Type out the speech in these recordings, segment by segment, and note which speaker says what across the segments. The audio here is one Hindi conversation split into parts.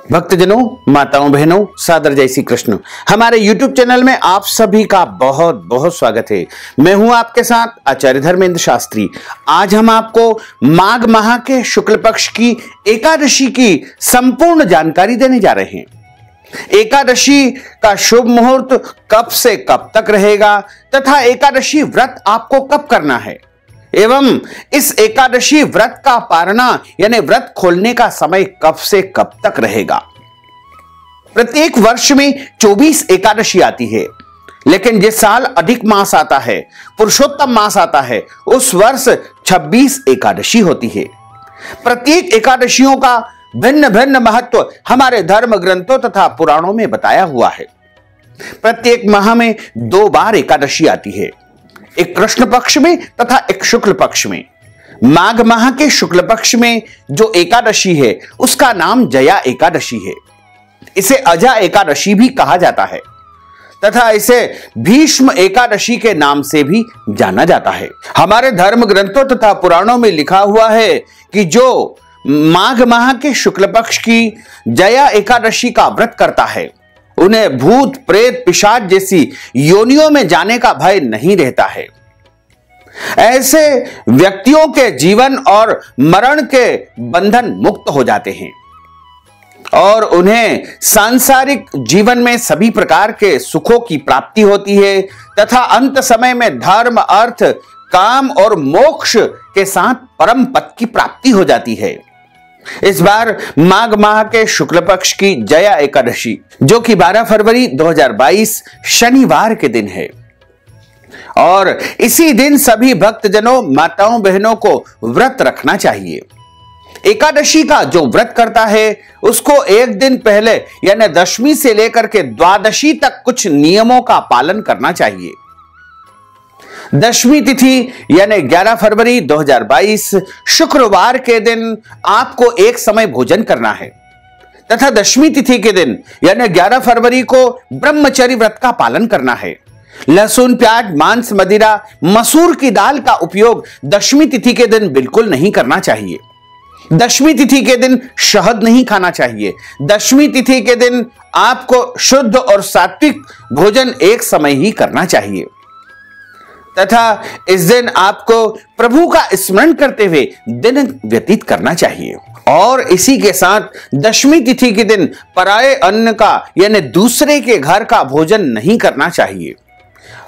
Speaker 1: भक्तजनों, माताओं, बहनों, सादर जय श्री कृष्ण। हमारे YouTube चैनल में आप सभी का बहुत बहुत स्वागत है। मैं हूं आपके साथ आचार्य धर्मेंद्र शास्त्री। आज हम आपको माघ माह के शुक्ल पक्ष की एकादशी की संपूर्ण जानकारी देने जा रहे हैं। एकादशी का शुभ मुहूर्त कब से कब तक रहेगा तथा एकादशी व्रत आपको कब करना है एवं इस एकादशी व्रत का पारना यानी व्रत खोलने का समय कब से कब तक रहेगा। प्रत्येक वर्ष में 24 एकादशी आती है, लेकिन जिस साल अधिक मास आता है, पुरुषोत्तम मास आता है, उस वर्ष 26 एकादशी होती है। प्रत्येक एकादशियों का भिन्न भिन्न महत्व हमारे धर्म ग्रंथों तथा पुराणों में बताया हुआ है। प्रत्येक माह में 2 बार एकादशी आती है, एक कृष्ण पक्ष में तथा एक शुक्ल पक्ष में। माघ माह के शुक्ल पक्ष में जो एकादशी है उसका नाम जया एकादशी है। इसे अजा एकादशी भी कहा जाता है तथा इसे भीष्म एकादशी के नाम से भी जाना जाता है। हमारे धर्म ग्रंथों तथा पुराणों में लिखा हुआ है कि जो माघ माह के शुक्ल पक्ष की जया एकादशी का व्रत करता है उन्हें भूत प्रेत पिशाच जैसी योनियों में जाने का भय नहीं रहता है। ऐसे व्यक्तियों के जीवन और मरण के बंधन मुक्त हो जाते हैं और उन्हें सांसारिक जीवन में सभी प्रकार के सुखों की प्राप्ति होती है तथा अंत समय में धर्म, अर्थ, काम और मोक्ष के साथ परम पद की प्राप्ति हो जाती है। इस बार माघ माह के शुक्ल पक्ष की जया एकादशी जो कि 12 फरवरी 2022 शनिवार के दिन है और इसी दिन सभी भक्तजनों, माताओं, बहनों को व्रत रखना चाहिए। एकादशी का जो व्रत करता है उसको एक दिन पहले यानी दशमी से लेकर के द्वादशी तक कुछ नियमों का पालन करना चाहिए। दशमी तिथि यानी 11 फरवरी 2022 शुक्रवार के दिन आपको एक समय भोजन करना है तथा दशमी तिथि के दिन यानी 11 फरवरी को ब्रह्मचर्य व्रत का पालन करना है। लहसुन, प्याज, मांस, मदिरा, मसूर की दाल का उपयोग दशमी तिथि के दिन बिल्कुल नहीं करना चाहिए। दशमी तिथि के दिन शहद नहीं खाना चाहिए। दशमी तिथि के दिन आपको शुद्ध और सात्विक भोजन एक समय ही करना चाहिए तथा इस दिन आपको प्रभु का स्मरण करते हुए दिन व्यतीत करना चाहिए। और इसी के साथ दशमी तिथि के दिन पराये अन्न का यानी दूसरे के घर का भोजन नहीं करना चाहिए।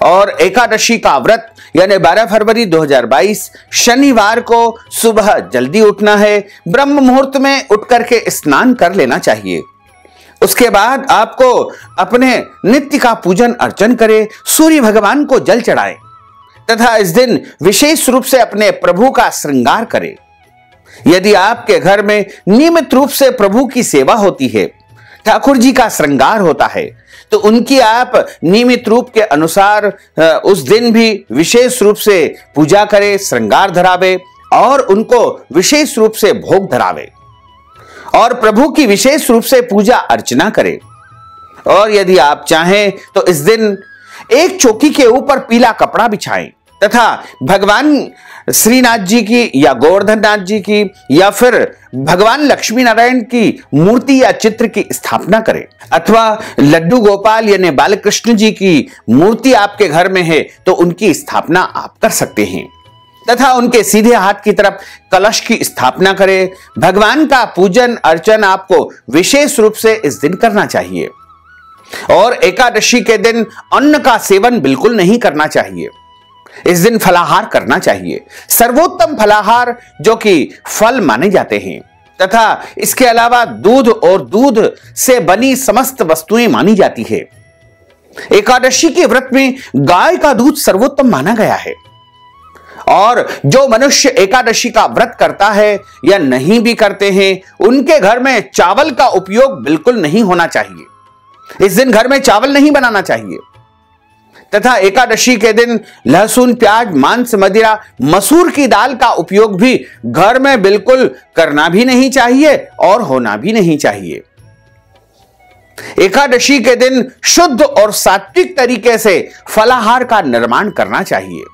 Speaker 1: और एकादशी का व्रत यानी 12 फरवरी 2022 शनिवार को सुबह जल्दी उठना है। ब्रह्म मुहूर्त में उठ करके स्नान कर लेना चाहिए। उसके बाद आपको अपने नित्य का पूजन अर्चन करें, सूर्य भगवान को जल चढ़ाएं तथा इस दिन विशेष रूप से अपने प्रभु का श्रृंगार करें। यदि आपके घर में नियमित रूप से प्रभु की सेवा होती है, ठाकुर जी का श्रृंगार होता है, तो उनकी आप नियमित रूप के अनुसार उस दिन भी विशेष रूप से पूजा करें, श्रृंगार धरावे और उनको विशेष रूप से भोग धरावे और प्रभु की विशेष रूप से पूजा अर्चना करें। और यदि आप चाहें तो इस दिन एक चौकी के ऊपर पीला कपड़ा बिछाएं तथा भगवान श्रीनाथ जी की या गोवर्धन नाथ जी की या फिर भगवान लक्ष्मी नारायण की मूर्ति या चित्र की स्थापना करें अथवा लड्डू गोपाल यानी बालकृष्ण जी की मूर्ति आपके घर में है तो उनकी स्थापना आप कर सकते हैं तथा उनके सीधे हाथ की तरफ कलश की स्थापना करें। भगवान का पूजन अर्चन आपको विशेष रूप से इस दिन करना चाहिए और एकादशी के दिन अन्न का सेवन बिल्कुल नहीं करना चाहिए। इस दिन फलाहार करना चाहिए, सर्वोत्तम फलाहार जो कि फल माने जाते हैं तथा इसके अलावा दूध और दूध से बनी समस्त वस्तुएं मानी जाती है। एकादशी के व्रत में गाय का दूध सर्वोत्तम माना गया है और जो मनुष्य एकादशी का व्रत करता है या नहीं भी करते हैं उनके घर में चावल का उपयोग बिल्कुल नहीं होना चाहिए। इस दिन घर में चावल नहीं बनाना चाहिए तथा एकादशी के दिन लहसुन, प्याज, मांस, मदिरा, मसूर की दाल का उपयोग भी घर में बिल्कुल करना भी नहीं चाहिए और होना भी नहीं चाहिए। एकादशी के दिन शुद्ध और सात्विक तरीके से फलाहार का निर्माण करना चाहिए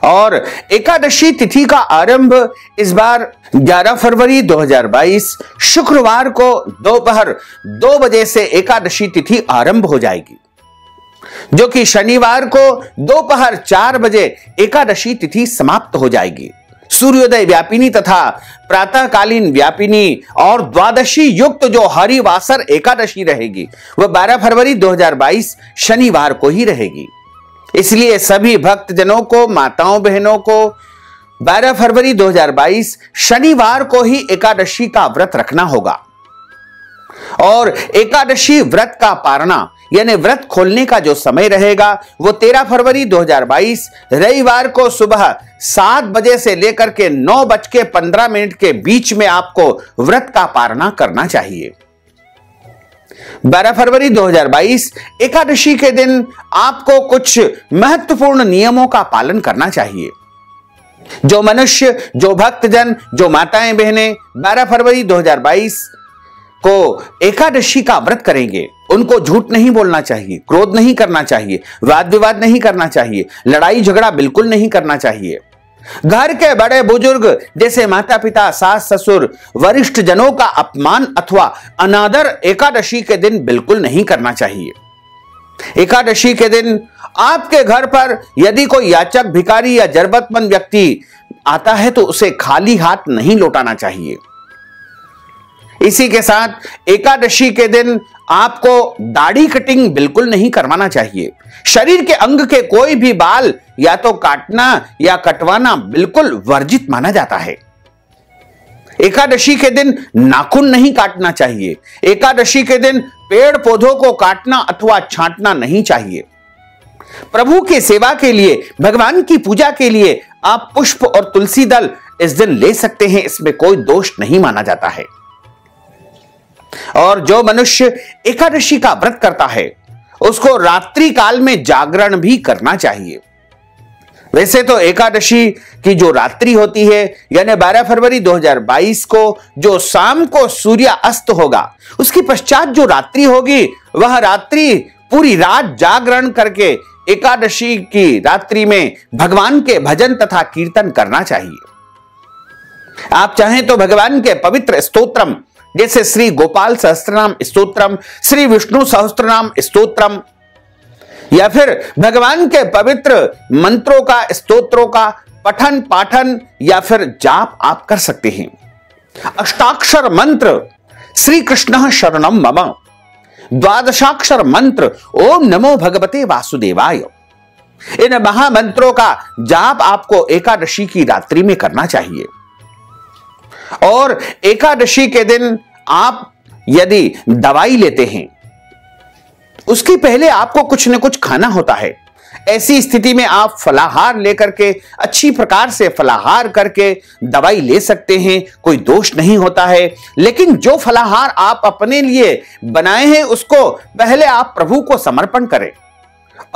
Speaker 1: और एकादशी तिथि का आरंभ इस बार 11 फरवरी 2022 शुक्रवार को दोपहर 2 बजे से एकादशी तिथि आरंभ हो जाएगी, जो कि शनिवार को दोपहर 4 बजे एकादशी तिथि समाप्त हो जाएगी। सूर्योदय व्यापिनी तथा प्रातःकालीन व्यापिनी और द्वादशी युक्त जो हरिवासर एकादशी रहेगी वह 12 फरवरी 2022 शनिवार को ही रहेगी। इसलिए सभी भक्तजनों को, माताओं बहनों को 12 फरवरी 2022 शनिवार को ही एकादशी का व्रत रखना होगा। और एकादशी व्रत का पारणा यानी व्रत खोलने का जो समय रहेगा वो 13 फरवरी 2022 रविवार को सुबह 7 बजे से लेकर के 9:15 के बीच में आपको व्रत का पारणा करना चाहिए। 12 फरवरी 2022 एकादशी के दिन आपको कुछ महत्वपूर्ण नियमों का पालन करना चाहिए। जो मनुष्य, जो भक्तजन, जो माताएं बहनें 12 फरवरी 2022 को एकादशी का व्रत करेंगे, उनको झूठ नहीं बोलना चाहिए, क्रोध नहीं करना चाहिए, वाद विवाद नहीं करना चाहिए, लड़ाई झगड़ा बिल्कुल नहीं करना चाहिए। घर के बड़े बुजुर्ग जैसे माता पिता, सास ससुर, वरिष्ठ जनों का अपमान अथवा अनादर एकादशी के दिन बिल्कुल नहीं करना चाहिए। एकादशी के दिन आपके घर पर यदि कोई याचक, भिखारी या जरूरतमंद व्यक्ति आता है तो उसे खाली हाथ नहीं लौटाना चाहिए। इसी के साथ एकादशी के दिन आपको दाढ़ी कटिंग बिल्कुल नहीं करवाना चाहिए। शरीर के अंग के कोई भी बाल या तो काटना या कटवाना बिल्कुल वर्जित माना जाता है। एकादशी के दिन नाखून नहीं काटना चाहिए। एकादशी के दिन पेड़ पौधों को काटना अथवा छांटना नहीं चाहिए। प्रभु की सेवा के लिए, भगवान की पूजा के लिए आप पुष्प और तुलसी दल इस दिन ले सकते हैं, इसमें कोई दोष नहीं माना जाता है। और जो मनुष्य एकादशी का व्रत करता है उसको रात्रि काल में जागरण भी करना चाहिए। वैसे तो एकादशी की जो रात्रि होती है यानी 12 फरवरी 2022 को जो शाम को सूर्य अस्त होगा, उसके पश्चात जो रात्रि होगी वह रात्रि पूरी रात जागरण करके एकादशी की रात्रि में भगवान के भजन तथा कीर्तन करना चाहिए। आप चाहें तो भगवान के पवित्र स्तोत्रम जैसे श्री गोपाल सहस्त्रनाम स्तोत्रम, श्री विष्णु सहस्त्रनाम स्तोत्रम या फिर भगवान के पवित्र मंत्रों का, स्तोत्रों का पठन पाठन या फिर जाप आप कर सकते हैं। अष्टाक्षर मंत्र श्री कृष्ण शरणम मम, द्वादशाक्षर मंत्र ओम नमो भगवते वासुदेवाय, इन महामंत्रों का जाप आपको एकादशी की रात्रि में करना चाहिए। और एकादशी के दिन आप यदि दवाई लेते हैं उसके पहले आपको कुछ न कुछ खाना होता है। ऐसी स्थिति में आप फलाहार लेकर के, अच्छी प्रकार से फलाहार करके दवाई ले सकते हैं, कोई दोष नहीं होता है। लेकिन जो फलाहार आप अपने लिए बनाए हैं उसको पहले आप प्रभु को समर्पण करें।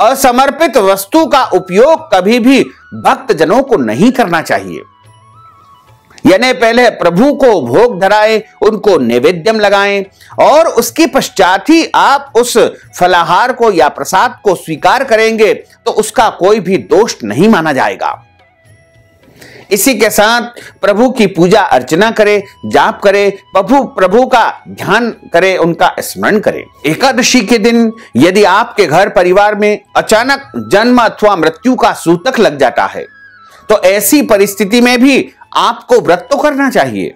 Speaker 1: असमर्पित वस्तु का उपयोग कभी भी भक्तजनों को नहीं करना चाहिए। यानी पहले प्रभु को भोग धराएं, उनको नैवेद्यम लगाएं और उसके पश्चात ही आप उस फलाहार को या प्रसाद को स्वीकार करेंगे तो उसका कोई भी दोष नहीं माना जाएगा। इसी के साथ प्रभु की पूजा अर्चना करें, जाप करें, प्रभु का ध्यान करें, उनका स्मरण करें। एकादशी के दिन यदि आपके घर परिवार में अचानक जन्म अथवा मृत्यु का सूतक लग जाता है तो ऐसी परिस्थिति में भी आपको व्रत तो करना चाहिए,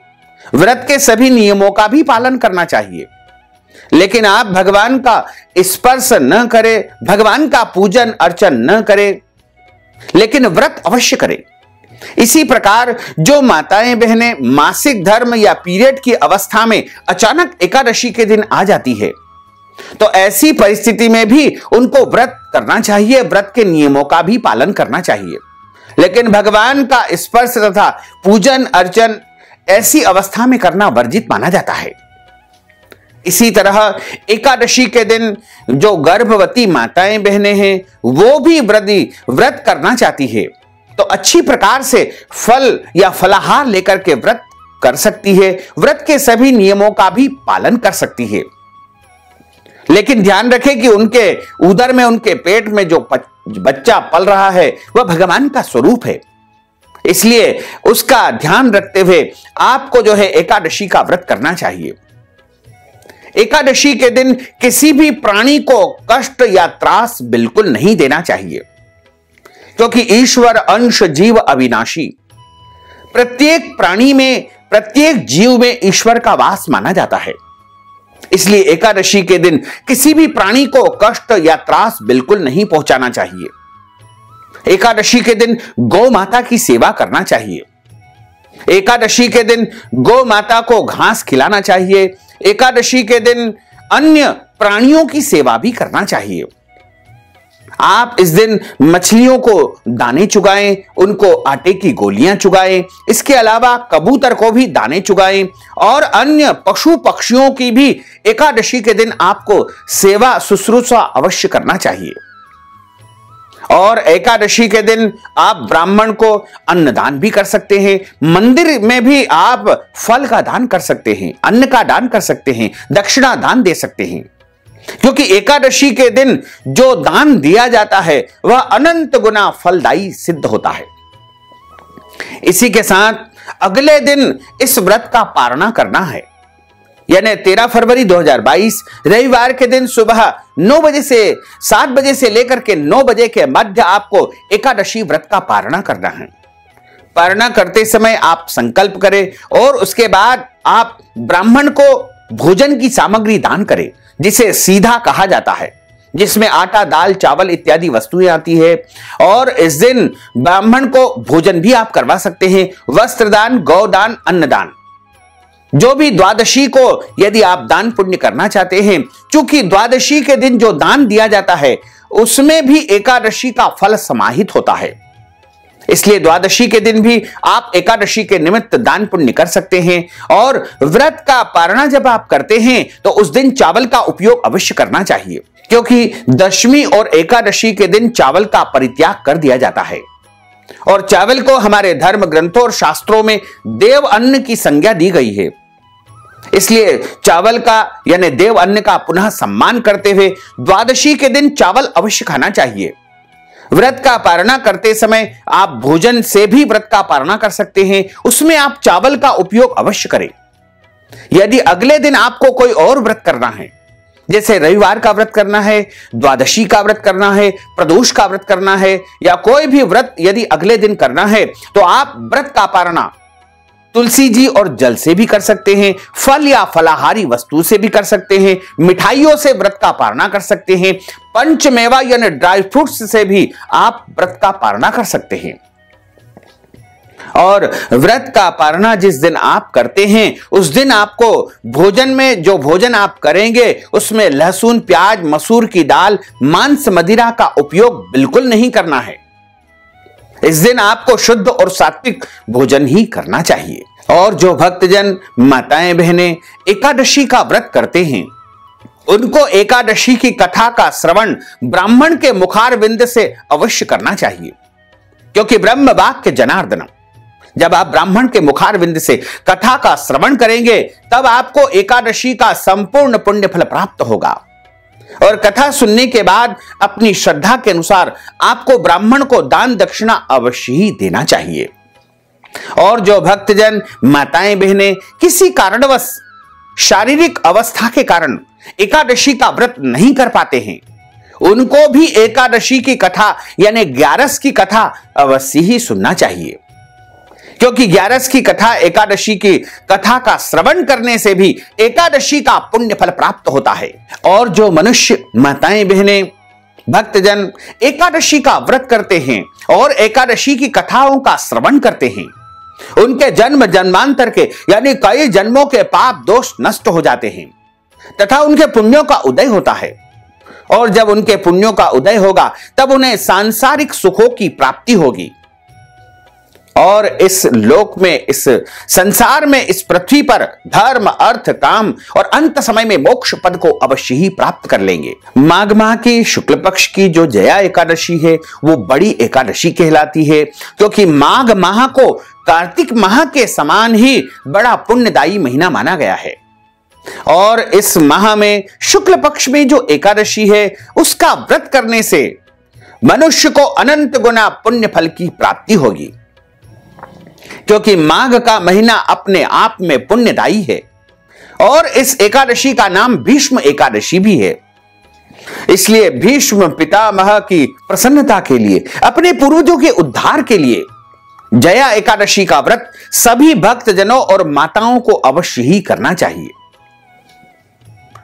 Speaker 1: व्रत के सभी नियमों का भी पालन करना चाहिए। लेकिन आप भगवान का स्पर्श न करें, भगवान का पूजन अर्चन न करें, लेकिन व्रत अवश्य करें। इसी प्रकार जो माताएं बहनें मासिक धर्म या पीरियड की अवस्था में अचानक एकादशी के दिन आ जाती है तो ऐसी परिस्थिति में भी उनको व्रत करना चाहिए, व्रत के नियमों का भी पालन करना चाहिए। लेकिन भगवान का स्पर्श तथा पूजन अर्चन ऐसी अवस्था में करना वर्जित माना जाता है। इसी तरह एकादशी के दिन जो गर्भवती माताएं बहनें हैं वो भी व्रत करना चाहती है तो अच्छी प्रकार से फल या फलाहार लेकर के व्रत कर सकती है, व्रत के सभी नियमों का भी पालन कर सकती है। लेकिन ध्यान रखें कि उनके उदर में, उनके पेट में जो बच्चा पल रहा है वह भगवान का स्वरूप है। इसलिए उसका ध्यान रखते हुए आपको जो है एकादशी का व्रत करना चाहिए। एकादशी के दिन किसी भी प्राणी को कष्ट या त्रास बिल्कुल नहीं देना चाहिए, क्योंकि ईश्वर अंश जीव अविनाशी, प्रत्येक प्राणी में, प्रत्येक जीव में ईश्वर का वास माना जाता है। इसलिए एकादशी के दिन किसी भी प्राणी को कष्ट या त्रास बिल्कुल नहीं पहुंचाना चाहिए। एकादशी के दिन गौ माता की सेवा करना चाहिए। एकादशी के दिन गौ माता को घास खिलाना चाहिए। एकादशी के दिन अन्य प्राणियों की सेवा भी करना चाहिए। आप इस दिन मछलियों को दाने चुगाएं, उनको आटे की गोलियां चुगाएं। इसके अलावा कबूतर को भी दाने चुगाएं और अन्य पशु पक्षियों की भी एकादशी के दिन आपको सेवा शुश्रूषा अवश्य करना चाहिए। और एकादशी के दिन आप ब्राह्मण को अन्नदान भी कर सकते हैं। मंदिर में भी आप फल का दान कर सकते हैं, अन्न का दान कर सकते हैं, दक्षिणा दान दे सकते हैं, क्योंकि एकादशी के दिन जो दान दिया जाता है वह अनंत गुना फलदायी सिद्ध होता है। इसी के साथ अगले दिन इस व्रत का पारणा करना है, यानी 13 फरवरी 2022 रविवार के दिन सुबह 9 बजे से 7 बजे से लेकर के 9 बजे के मध्य आपको एकादशी व्रत का पारणा करना है। पारणा करते समय आप संकल्प करें और उसके बाद आप ब्राह्मण को भोजन की सामग्री दान करें, जिसे सीधा कहा जाता है, जिसमें आटा, दाल, चावल इत्यादि वस्तुएं आती है। और इस दिन ब्राह्मण को भोजन भी आप करवा सकते हैं, वस्त्रदान, गौदान, अन्नदान, जो भी द्वादशी को यदि आप दान पुण्य करना चाहते हैं, क्योंकि द्वादशी के दिन जो दान दिया जाता है उसमें भी एकादशी का फल समाहित होता है। इसलिए द्वादशी के दिन भी आप एकादशी के निमित्त दान पुण्य कर सकते हैं। और व्रत का पारणा जब आप करते हैं तो उस दिन चावल का उपयोग अवश्य करना चाहिए, क्योंकि दशमी और एकादशी के दिन चावल का परित्याग कर दिया जाता है। और चावल को हमारे धर्म ग्रंथों और शास्त्रों में देव अन्न की संज्ञा दी गई है। इसलिए चावल का यानी देव अन्न का पुनः सम्मान करते हुए द्वादशी के दिन चावल अवश्य खाना चाहिए। व्रत का पारणा करते समय आप भोजन से भी व्रत का पारणा कर सकते हैं, उसमें आप चावल का उपयोग अवश्य करें। यदि अगले दिन आपको कोई और व्रत करना है, जैसे रविवार का व्रत करना है, द्वादशी का व्रत करना है, प्रदोष का व्रत करना है, या कोई भी व्रत यदि अगले दिन करना है, तो आप व्रत का पारणा तुलसी जी और जल से भी कर सकते हैं, फल या फलाहारी वस्तु से भी कर सकते हैं, मिठाइयों से व्रत का पारणा कर सकते हैं, पंचमेवा यानी ड्राई फ्रूट्स से भी आप व्रत का पारणा कर सकते हैं। और व्रत का पारणा जिस दिन आप करते हैं उस दिन आपको भोजन में, जो भोजन आप करेंगे उसमें लहसुन, प्याज, मसूर की दाल, मांस, मदिरा का उपयोग बिल्कुल नहीं करना है। इस दिन आपको शुद्ध और सात्विक भोजन ही करना चाहिए। और जो भक्तजन, माताएं, बहनें एकादशी का व्रत करते हैं, उनको एकादशी की कथा का श्रवण ब्राह्मण के मुखारविंद से अवश्य करना चाहिए, क्योंकि ब्रह्म वाक्य जनार्दनम, जब आप ब्राह्मण के मुखारविंद से कथा का श्रवण करेंगे तब आपको एकादशी का संपूर्ण पुण्य फल प्राप्त होगा। और कथा सुनने के बाद अपनी श्रद्धा के अनुसार आपको ब्राह्मण को दान दक्षिणा अवश्य ही देना चाहिए। और जो भक्तजन, माताएं, बहनें किसी कारणवश शारीरिक अवस्था के कारण एकादशी का व्रत नहीं कर पाते हैं, उनको भी एकादशी की कथा यानी 11 की कथा अवश्य ही सुनना चाहिए, क्योंकि 11 की कथा, एकादशी की कथा का श्रवण करने से भी एकादशी का पुण्य फल प्राप्त होता है। और जो मनुष्य, माताएं, बहनें, भक्तजन एकादशी का व्रत करते हैं और एकादशी की कथाओं का श्रवण करते हैं, उनके जन्म जन्मांतर के यानी कई जन्मों के पाप दोष नष्ट हो जाते हैं तथा उनके पुण्यों का उदय होता है। और जब उनके पुण्यों का उदय होगा तब उन्हें सांसारिक सुखों की प्राप्ति होगी और इस लोक में, इस संसार में, इस पृथ्वी पर धर्म, अर्थ, काम और अंत समय में मोक्ष पद को अवश्य ही प्राप्त कर लेंगे। माघ माह की शुक्ल पक्ष की जो जया एकादशी है वो बड़ी एकादशी कहलाती है, क्योंकि माघ माह को कार्तिक माह के समान ही बड़ा पुण्यदायी महीना माना गया है। और इस माह में शुक्ल पक्ष में जो एकादशी है उसका व्रत करने से मनुष्य को अनंत गुना पुण्य फल की प्राप्ति होगी, क्योंकि माघ का महीना अपने आप में पुण्यदायी है और इस एकादशी का नाम भीष्म एकादशी भी है। इसलिए भीष्म पितामह की प्रसन्नता के लिए, अपने पूर्वजों के उद्धार के लिए जया एकादशी का व्रत सभी भक्तजनों और माताओं को अवश्य ही करना चाहिए।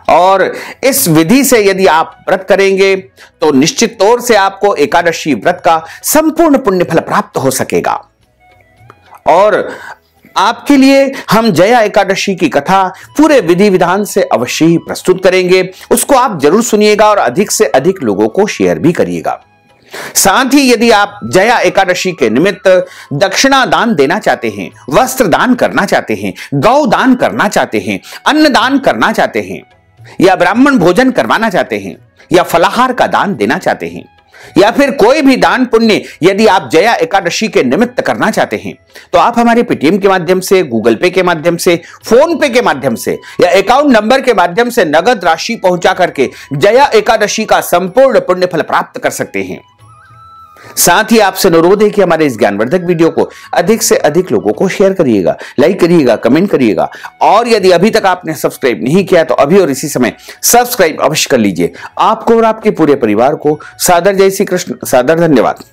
Speaker 1: और इस विधि से यदि आप व्रत करेंगे तो निश्चित तौर से आपको एकादशी व्रत का संपूर्ण पुण्य फल प्राप्त हो सकेगा। और आपके लिए हम जया एकादशी की कथा पूरे विधि विधान से अवश्य ही प्रस्तुत करेंगे। उसको आप जरूर सुनिएगा और अधिक से अधिक लोगों को शेयर भी करिएगा। साथ ही यदि आप जया एकादशी के निमित्त दक्षिणा दान देना चाहते हैं, वस्त्र दान करना चाहते हैं, गौ दान करना चाहते हैं, अन्न दान करना चाहते हैं, या ब्राह्मण भोजन करवाना चाहते हैं, या फलाहार का दान देना चाहते हैं, या फिर कोई भी दान पुण्य यदि आप जया एकादशी के निमित्त करना चाहते हैं, तो आप हमारे पेटीएम के माध्यम से, गूगल पे के माध्यम से, फोन पे के माध्यम से या अकाउंट नंबर के माध्यम से नगद राशि पहुंचा करके जया एकादशी का संपूर्ण पुण्य फल प्राप्त कर सकते हैं। साथ ही आपसे अनुरोध है कि हमारे इस ज्ञानवर्धक वीडियो को अधिक से अधिक लोगों को शेयर करिएगा, लाइक करिएगा, कमेंट करिएगा, और यदि अभी तक आपने सब्सक्राइब नहीं किया तो अभी और इसी समय सब्सक्राइब अवश्य कर लीजिए। आपको और आपके पूरे परिवार को सादर जय श्री कृष्ण, सादर धन्यवाद।